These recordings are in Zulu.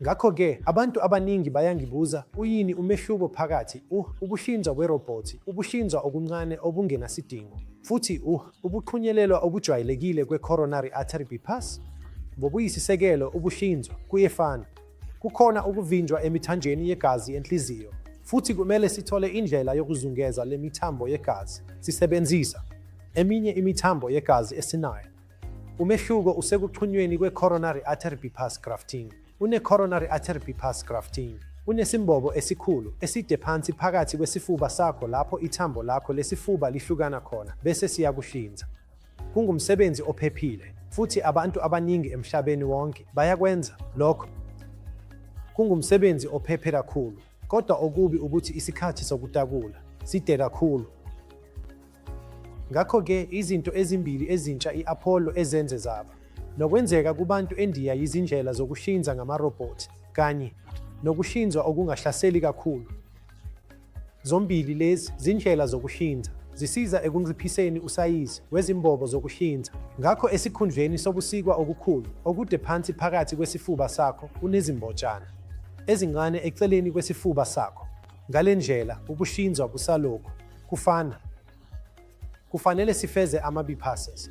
Ngakho-ke abantu abaningi bayangibuza uyini umehluko phakathi ubuhlinzwa werobhothi, ubuhlinzwa okuncane obungenasidingo, futhi ubuqhunyelelwa obujwayelekile kwe-coronary artery bypass. Ngokuyisisekelo ubuhlinzwa kuyefana. Kukhona ukuvinjwa emithanjeni yegazi yenhliziyo, futhi kumele sithole indlela yokuzungeza le mithambo yegazi sisebenzisa eminye imithambo yegazi esinayo. Umehluko usekuxhunyweni kwe-coronary artery bypass grafting. Une-coronary artery bypass grafting unesimbobo esikhulu eside phansi phakathi kwesifuba sakho lapho ithambo lakho lesifuba lihlukana khona bese siyakuhlinza. Kungumsebenzi ophephile, futhi abantu abaningi emhlabeni wonke bayakwenza lokho. Kungumsebenzi ophephe kakhulu, kodwa okubi ukuthi isikhathi sokutakula side kakhulu. Ngakho-ke izinto ezimbili ezintsha i-Apollo ezenze zaba nokwenzeka kubantu eNdiya yizindlela zokuhlinza ngamarobhothi kanye nokuhlinzwa okungahlaseli kakhulu. Zombili lezi zindlela zokuhlinza zisiza ekunciphiseni usayizi wezimbobo zokuhlinza. Ngakho esikhundleni sobusikwa okukhulu okude phansi phakathi kwesifuba sakho unezimbotshana ezincane eceleni kwesifuba sakho. Ngale ndlela ukuhlinzwa kusalokhu kufana. Kufanele sifeze ama-bypasses.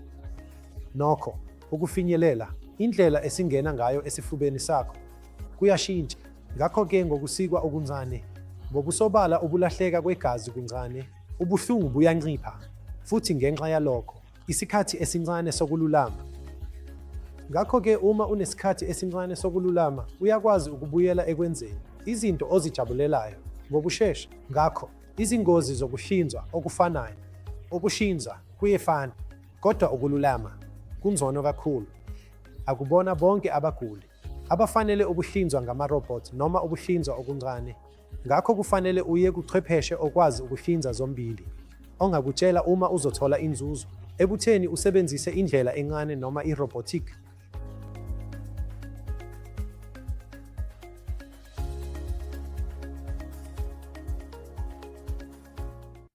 Nokho, ukufinyelela indlela esingena ngayo esifubeni sakho kuyashintsha. Ngakho-ke ngokusikwa okuncane, ngokusobala ukulahleka kwegazi kuncane, ubuhlungu buyancipha, futhi ngenxa yalokho, isikhathi esincane sokululama. Ngakho-ke uma unesikhathi esincane sokululama, uyakwazi ukubuyela ekwenzeni izinto ozijabulelayo ngokushesha. Ngakho, izingozi zokuhlinzwa okufanayo, ukuhlinzwa kuyefana, kodwa ukululama kungcono kakhulu. Akubona bonke abaguli abafanele ukuhlinzwa ngamarobhothi noma ukuhlinzwa okuncane. Ngakho kufanele uye kuchwepheshe okwazi ukuhlinza zombili, ongakutshela uma uzothola inzuzo ekutheni usebenzise indlela encane noma i-robotic.